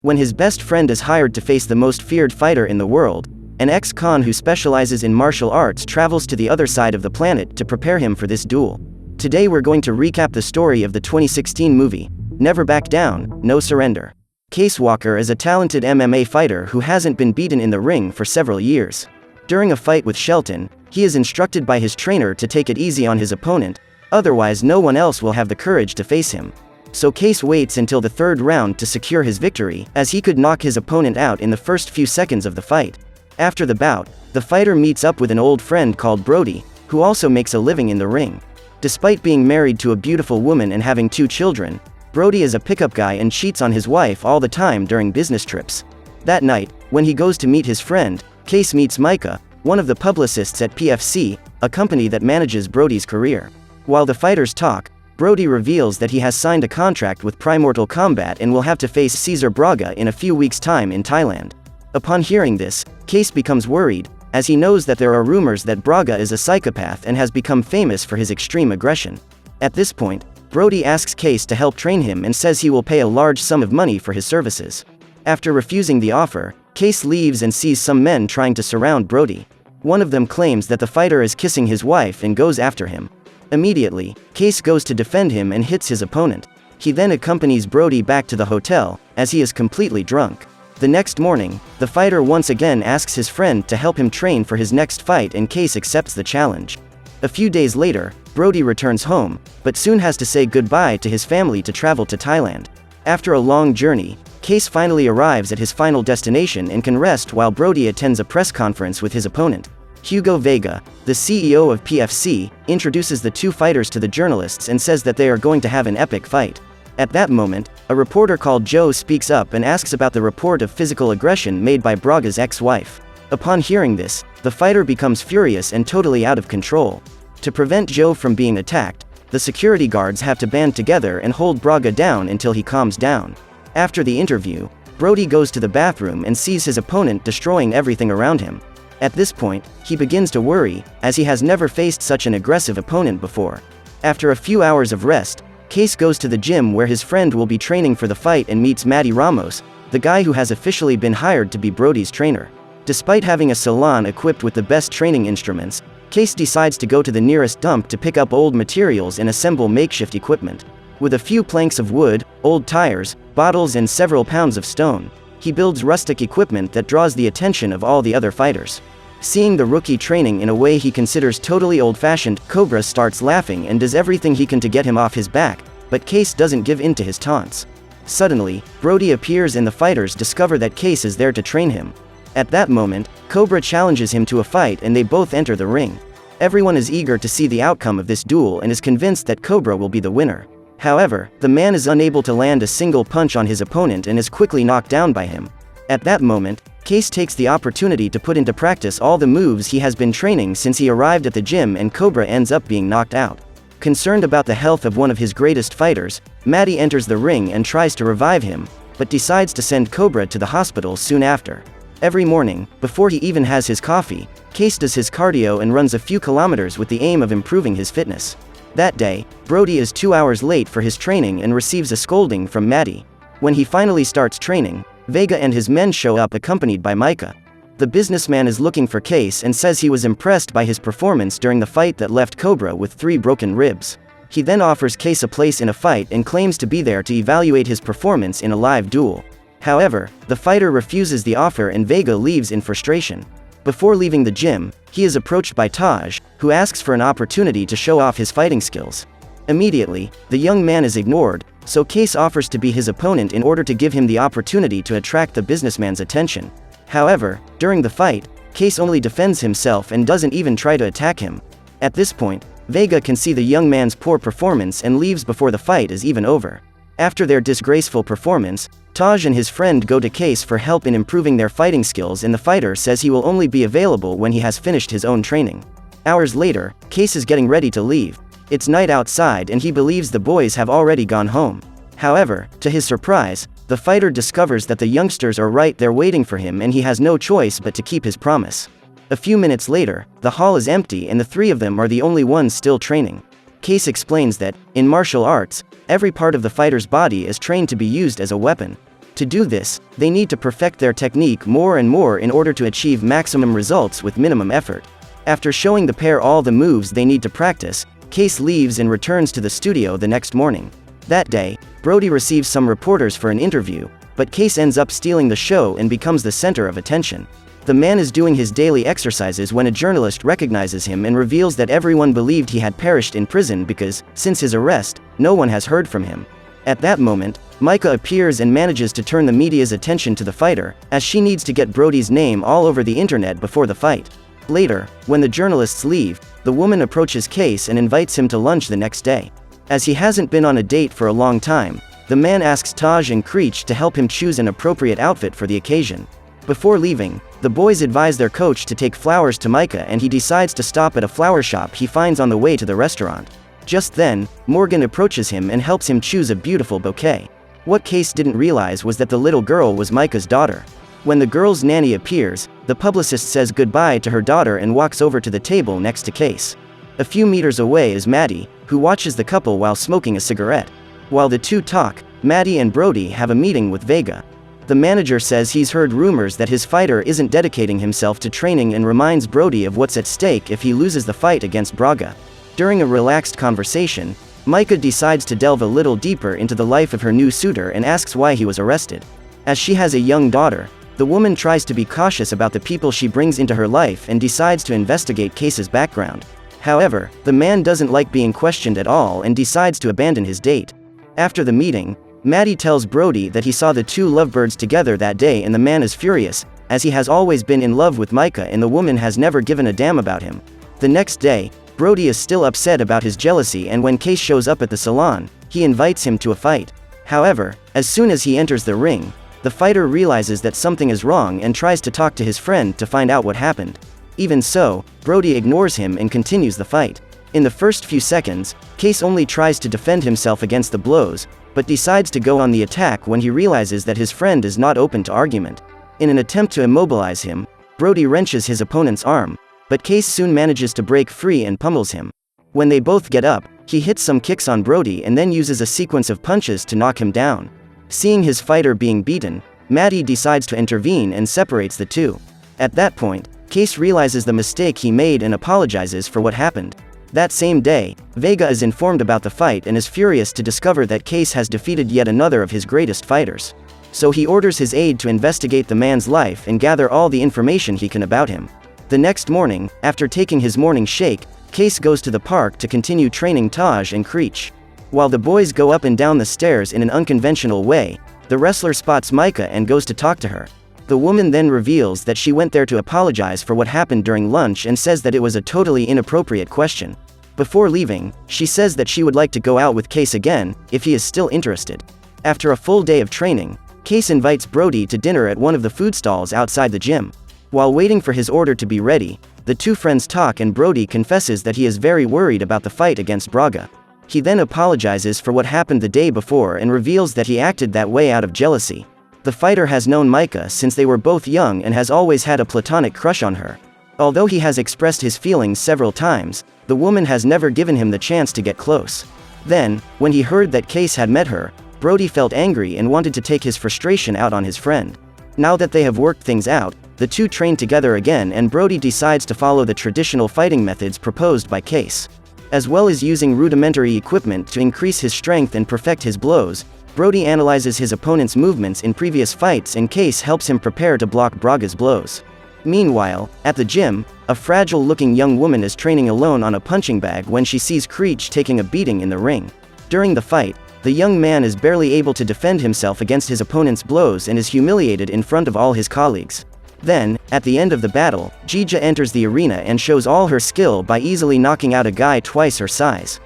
When his best friend is hired to face the most feared fighter in the world, an ex-con who specializes in martial arts travels to the other side of the planet to prepare him for this duel. Today we're going to recap the story of the 2016 movie, Never Back Down, No Surrender. Case Walker is a talented MMA fighter who hasn't been beaten in the ring for several years. During a fight with Shelton, he is instructed by his trainer to take it easy on his opponent, otherwise no one else will have the courage to face him. So Case waits until the third round to secure his victory, as he could knock his opponent out in the first few seconds of the fight. After the bout, the fighter meets up with an old friend called Brody, who also makes a living in the ring. Despite being married to a beautiful woman and having 2 children, Brody is a pickup guy and cheats on his wife all the time during business trips. That night, when he goes to meet his friend, Case meets Micah, one of the publicists at PFC, a company that manages Brody's career. While the fighters talk, Brody reveals that he has signed a contract with Primordial Combat and will have to face Cesar Braga in a few weeks' time in Thailand. Upon hearing this, Case becomes worried, as he knows that there are rumors that Braga is a psychopath and has become famous for his extreme aggression. At this point, Brody asks Case to help train him and says he will pay a large sum of money for his services. After refusing the offer, Case leaves and sees some men trying to surround Brody. One of them claims that the fighter is kissing his wife and goes after him. Immediately, Case goes to defend him and hits his opponent. He then accompanies Brody back to the hotel, as he is completely drunk. The next morning, the fighter once again asks his friend to help him train for his next fight and Case accepts the challenge. A few days later, Brody returns home, but soon has to say goodbye to his family to travel to Thailand. After a long journey, Case finally arrives at his final destination and can rest while Brody attends a press conference with his opponent. Hugo Vega, the CEO of PFC, introduces the 2 fighters to the journalists and says that they are going to have an epic fight. At that moment, a reporter called Joe speaks up and asks about the report of physical aggression made by Braga's ex-wife. Upon hearing this, the fighter becomes furious and totally out of control. To prevent Joe from being attacked, the security guards have to band together and hold Braga down until he calms down. After the interview, Brody goes to the bathroom and sees his opponent destroying everything around him. At this point, he begins to worry, as he has never faced such an aggressive opponent before. After a few hours of rest, Case goes to the gym where his friend will be training for the fight and meets Matty Ramos, the guy who has officially been hired to be Brody's trainer. Despite having a salon equipped with the best training instruments, Case decides to go to the nearest dump to pick up old materials and assemble makeshift equipment. With a few planks of wood, old tires, bottles and several pounds of stone, he builds rustic equipment that draws the attention of all the other fighters. Seeing the rookie training in a way he considers totally old-fashioned, Cobra starts laughing and does everything he can to get him off his back, but Case doesn't give in to his taunts. Suddenly, Brody appears and the fighters discover that Case is there to train him. At that moment, Cobra challenges him to a fight and they both enter the ring. Everyone is eager to see the outcome of this duel and is convinced that Cobra will be the winner. However, the man is unable to land a single punch on his opponent and is quickly knocked down by him. At that moment, Case takes the opportunity to put into practice all the moves he has been training since he arrived at the gym and Cobra ends up being knocked out. Concerned about the health of one of his greatest fighters, Matty enters the ring and tries to revive him, but decides to send Cobra to the hospital soon after. Every morning, before he even has his coffee, Case does his cardio and runs a few kilometers with the aim of improving his fitness. That day, Brody is 2 hours late for his training and receives a scolding from Matty. When he finally starts training, Vega and his men show up accompanied by Micah. The businessman is looking for Case and says he was impressed by his performance during the fight that left Cobra with 3 broken ribs. He then offers Case a place in a fight and claims to be there to evaluate his performance in a live duel. However, the fighter refuses the offer and Vega leaves in frustration. Before leaving the gym, he is approached by Taj, who asks for an opportunity to show off his fighting skills. Immediately, the young man is ignored, so Case offers to be his opponent in order to give him the opportunity to attract the businessman's attention. However, during the fight, Case only defends himself and doesn't even try to attack him. At this point, Vega can see the young man's poor performance and leaves before the fight is even over. After their disgraceful performance, Taj and his friend go to Case for help in improving their fighting skills and the fighter says he will only be available when he has finished his own training. Hours later, Case is getting ready to leave. It's night outside and he believes the boys have already gone home. However, to his surprise, the fighter discovers that the youngsters are right there waiting for him and he has no choice but to keep his promise. A few minutes later, the hall is empty and the 3 of them are the only ones still training. Case explains that, in martial arts, every part of the fighter's body is trained to be used as a weapon. To do this, they need to perfect their technique more and more in order to achieve maximum results with minimum effort. After showing the pair all the moves they need to practice, Case leaves and returns to the studio the next morning. That day, Brody receives some reporters for an interview, but Case ends up stealing the show and becomes the center of attention. The man is doing his daily exercises when a journalist recognizes him and reveals that everyone believed he had perished in prison because, since his arrest, no one has heard from him. At that moment, Micah appears and manages to turn the media's attention to the fighter, as she needs to get Brody's name all over the internet before the fight. Later, when the journalists leave, the woman approaches Case and invites him to lunch the next day. As he hasn't been on a date for a long time, the man asks Taj and Creech to help him choose an appropriate outfit for the occasion. Before leaving, the boys advise their coach to take flowers to Micah, and he decides to stop at a flower shop he finds on the way to the restaurant. Just then, Morgan approaches him and helps him choose a beautiful bouquet. What Case didn't realize was that the little girl was Micah's daughter. When the girl's nanny appears, the publicist says goodbye to her daughter and walks over to the table next to Case. A few meters away is Maddie, who watches the couple while smoking a cigarette. While the two talk, Maddie and Brody have a meeting with Vega. The manager says he's heard rumors that his fighter isn't dedicating himself to training and reminds Brody of what's at stake if he loses the fight against Braga. During a relaxed conversation, Micah decides to delve a little deeper into the life of her new suitor and asks why he was arrested. As she has a young daughter, the woman tries to be cautious about the people she brings into her life and decides to investigate Case's background. However, the man doesn't like being questioned at all and decides to abandon his date. After the meeting, Maddie tells Brody that he saw the two lovebirds together that day, and the man is furious, as he has always been in love with Micah and the woman has never given a damn about him. The next day, Brody is still upset about his jealousy, and when Case shows up at the salon, he invites him to a fight. However, as soon as he enters the ring, the fighter realizes that something is wrong and tries to talk to his friend to find out what happened. Even so, Brody ignores him and continues the fight. In the first few seconds, Case only tries to defend himself against the blows, but decides to go on the attack when he realizes that his friend is not open to argument. In an attempt to immobilize him, Brody wrenches his opponent's arm, but Case soon manages to break free and pummels him. When they both get up, he hits some kicks on Brody and then uses a sequence of punches to knock him down. Seeing his fighter being beaten, Maddie decides to intervene and separates the two. At that point, Case realizes the mistake he made and apologizes for what happened. That same day, Vega is informed about the fight and is furious to discover that Case has defeated yet another of his greatest fighters. So he orders his aide to investigate the man's life and gather all the information he can about him. The next morning, after taking his morning shake, Case goes to the park to continue training Taj and Creech. While the boys go up and down the stairs in an unconventional way, the wrestler spots Micah and goes to talk to her. The woman then reveals that she went there to apologize for what happened during lunch and says that it was a totally inappropriate question. Before leaving, she says that she would like to go out with Case again, if he is still interested. After a full day of training, Case invites Brody to dinner at one of the food stalls outside the gym. While waiting for his order to be ready, the two friends talk and Brody confesses that he is very worried about the fight against Braga. He then apologizes for what happened the day before and reveals that he acted that way out of jealousy. The fighter has known Micah since they were both young and has always had a platonic crush on her. Although he has expressed his feelings several times, the woman has never given him the chance to get close. Then, when he heard that Case had met her, Brody felt angry and wanted to take his frustration out on his friend. Now that they have worked things out, the two train together again and Brody decides to follow the traditional fighting methods proposed by Case. As well as using rudimentary equipment to increase his strength and perfect his blows, Brody analyzes his opponent's movements in previous fights and Case helps him prepare to block Braga's blows. Meanwhile, at the gym, a fragile-looking young woman is training alone on a punching bag when she sees Creech taking a beating in the ring. During the fight, the young man is barely able to defend himself against his opponent's blows and is humiliated in front of all his colleagues. Then, at the end of the battle, Jija enters the arena and shows all her skill by easily knocking out a guy twice her size.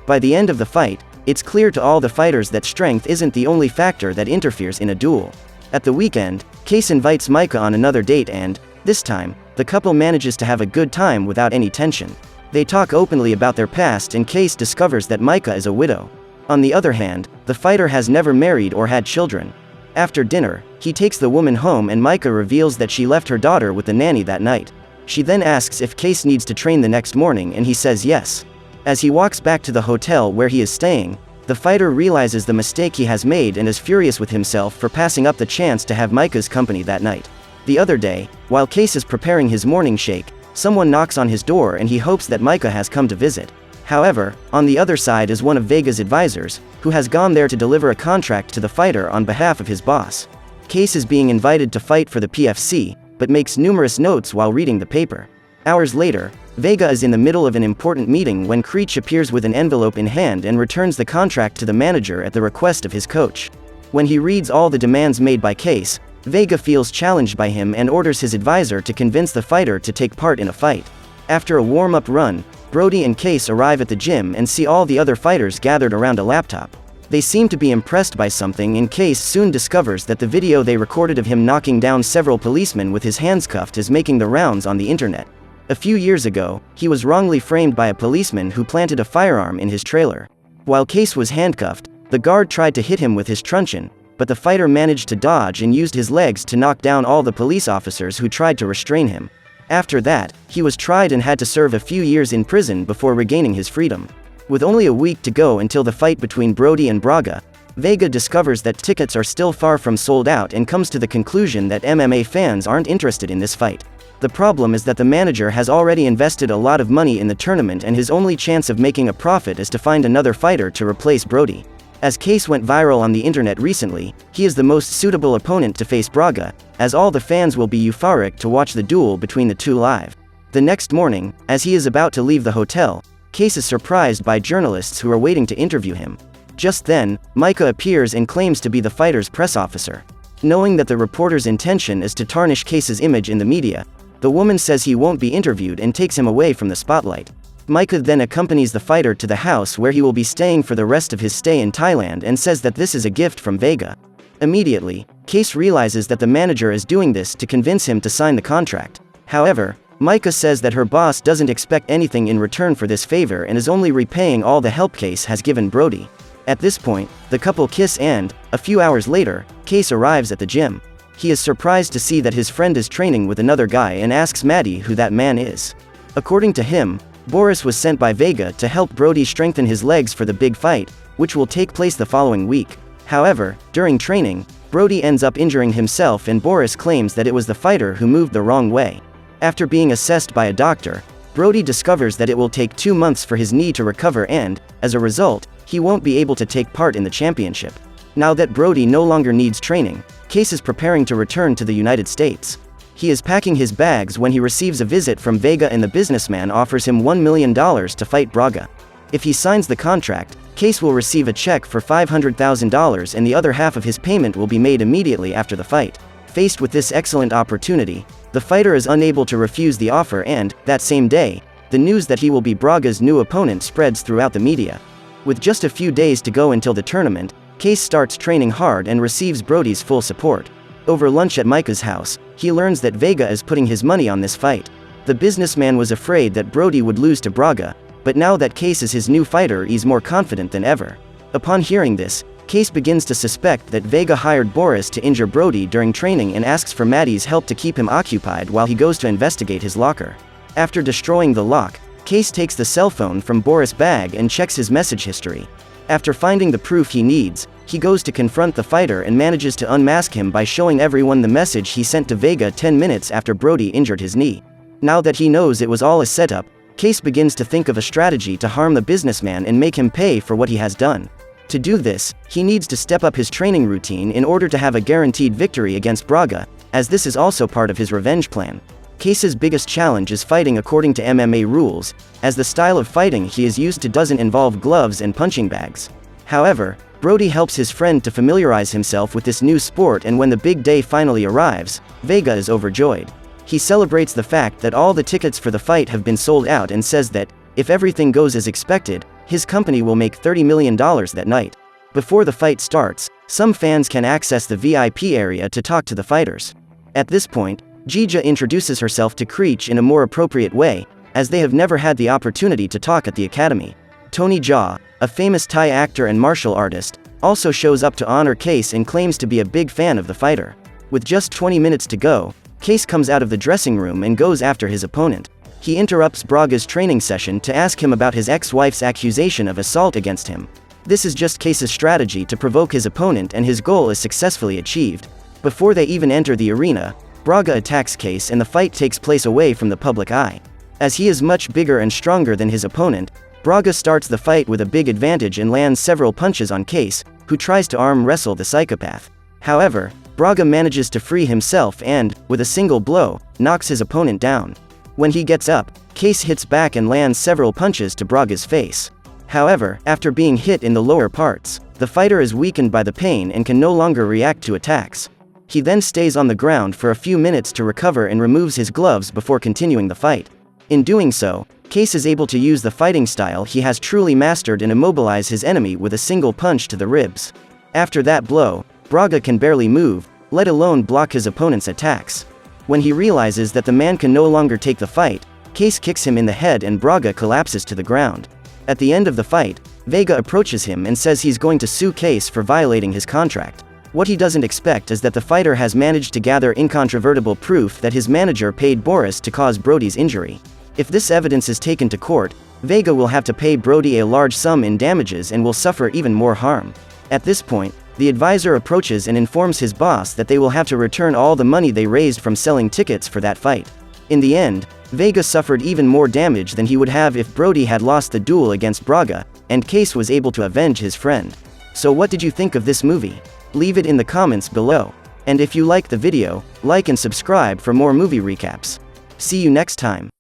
By the end of the fight, it's clear to all the fighters that strength isn't the only factor that interferes in a duel. At the weekend, Case invites Micah on another date and, this time, the couple manages to have a good time without any tension. They talk openly about their past and Case discovers that Micah is a widow. On the other hand, the fighter has never married or had children. After dinner, he takes the woman home and Micah reveals that she left her daughter with the nanny that night. She then asks if Case needs to train the next morning and he says yes. As he walks back to the hotel where he is staying, The fighter realizes the mistake he has made and is furious with himself for passing up the chance to have Micah's company that night. The other day, while Case is preparing his morning shake, someone knocks on his door and he hopes that Micah has come to visit. However, on the other side is one of Vega's advisors, who has gone there to deliver a contract to the fighter on behalf of his boss. Case is being invited to fight for the PFC, but makes numerous notes while reading the paper. Hours later, Vega is in the middle of an important meeting when Creech appears with an envelope in hand and returns the contract to the manager at the request of his coach. When he reads all the demands made by Case, Vega feels challenged by him and orders his advisor to convince the fighter to take part in a fight. After a warm-up run, Brody and Case arrive at the gym and see all the other fighters gathered around a laptop. They seem to be impressed by something, and Case soon discovers that the video they recorded of him knocking down several policemen with his hands cuffed is making the rounds on the internet. A few years ago, he was wrongly framed by a policeman who planted a firearm in his trailer. While Case was handcuffed, the guard tried to hit him with his truncheon, but the fighter managed to dodge and used his legs to knock down all the police officers who tried to restrain him. After that, he was tried and had to serve a few years in prison before regaining his freedom. With only a week to go until the fight between Brody and Braga, Vega discovers that tickets are still far from sold out and comes to the conclusion that MMA fans aren't interested in this fight. The problem is that the manager has already invested a lot of money in the tournament, and his only chance of making a profit is to find another fighter to replace Brody. As Case went viral on the internet recently, he is the most suitable opponent to face Braga, as all the fans will be euphoric to watch the duel between the two live. The next morning, as he is about to leave the hotel, Case is surprised by journalists who are waiting to interview him. Just then, Micah appears and claims to be the fighter's press officer. Knowing that the reporter's intention is to tarnish Case's image in the media, the woman says he won't be interviewed and takes him away from the spotlight. Micah then accompanies the fighter to the house where he will be staying for the rest of his stay in Thailand and says that this is a gift from Vega. Immediately, Case realizes that the manager is doing this to convince him to sign the contract. However, Micah says that her boss doesn't expect anything in return for this favor and is only repaying all the help Case has given Brody. At this point, the couple kiss and, a few hours later, Case arrives at the gym. He is surprised to see that his friend is training with another guy and asks Maddie who that man is. According to him, Boris was sent by Vega to help Brody strengthen his legs for the big fight, which will take place the following week. However, during training, Brody ends up injuring himself and Boris claims that it was the fighter who moved the wrong way. After being assessed by a doctor, Brody discovers that it will take 2 months for his knee to recover and, as a result, he won't be able to take part in the championship. Now that Brody no longer needs training, Case is preparing to return to the United States. He is packing his bags when he receives a visit from Vega, and the businessman offers him $1 million to fight Braga. If he signs the contract, Case will receive a check for $500,000 and the other half of his payment will be made immediately after the fight. Faced with this excellent opportunity, the fighter is unable to refuse the offer and, that same day, the news that he will be Braga's new opponent spreads throughout the media. With just a few days to go until the tournament, Case starts training hard and receives Brody's full support. Over lunch at Micah's house, he learns that Vega is putting his money on this fight. The businessman was afraid that Brody would lose to Braga, but now that Case is his new fighter, he's more confident than ever. Upon hearing this, Case begins to suspect that Vega hired Boris to injure Brody during training and asks for Maddie's help to keep him occupied while he goes to investigate his locker. After destroying the lock, Case takes the cell phone from Boris' bag and checks his message history. After finding the proof he needs, he goes to confront the fighter and manages to unmask him by showing everyone the message he sent to Vega 10 minutes after Brody injured his knee. Now that he knows it was all a setup, Case begins to think of a strategy to harm the businessman and make him pay for what he has done. To do this, he needs to step up his training routine in order to have a guaranteed victory against Braga, as this is also part of his revenge plan. Case's biggest challenge is fighting according to MMA rules, as the style of fighting he is used to doesn't involve gloves and punching bags. However, Brody helps his friend to familiarize himself with this new sport, and when the big day finally arrives, Vega is overjoyed. He celebrates the fact that all the tickets for the fight have been sold out and says that, if everything goes as expected, his company will make $30 million that night. Before the fight starts, some fans can access the VIP area to talk to the fighters. At this point, Jija introduces herself to Creech in a more appropriate way, as they have never had the opportunity to talk at the academy. Tony Jaa, a famous Thai actor and martial artist, also shows up to honor Case and claims to be a big fan of the fighter. With just 20 minutes to go, Case comes out of the dressing room and goes after his opponent. He interrupts Braga's training session to ask him about his ex-wife's accusation of assault against him. This is just Case's strategy to provoke his opponent, and his goal is successfully achieved. Before they even enter the arena, Braga attacks Case and the fight takes place away from the public eye. As he is much bigger and stronger than his opponent, Braga starts the fight with a big advantage and lands several punches on Case, who tries to arm wrestle the psychopath. However, Braga manages to free himself and, with a single blow, knocks his opponent down. When he gets up, Case hits back and lands several punches to Braga's face. However, after being hit in the lower parts, the fighter is weakened by the pain and can no longer react to attacks. He then stays on the ground for a few minutes to recover and removes his gloves before continuing the fight. In doing so, Case is able to use the fighting style he has truly mastered and immobilize his enemy with a single punch to the ribs. After that blow, Braga can barely move, let alone block his opponent's attacks. When he realizes that the man can no longer take the fight, Case kicks him in the head and Braga collapses to the ground. At the end of the fight, Vega approaches him and says he's going to sue Case for violating his contract. What he doesn't expect is that the fighter has managed to gather incontrovertible proof that his manager paid Boris to cause Brody's injury. If this evidence is taken to court, Vega will have to pay Brody a large sum in damages and will suffer even more harm. At this point, the advisor approaches and informs his boss that they will have to return all the money they raised from selling tickets for that fight. In the end, Vega suffered even more damage than he would have if Brody had lost the duel against Braga, and Case was able to avenge his friend. So what did you think of this movie? Leave it in the comments below. And if you liked the video, like and subscribe for more movie recaps. See you next time.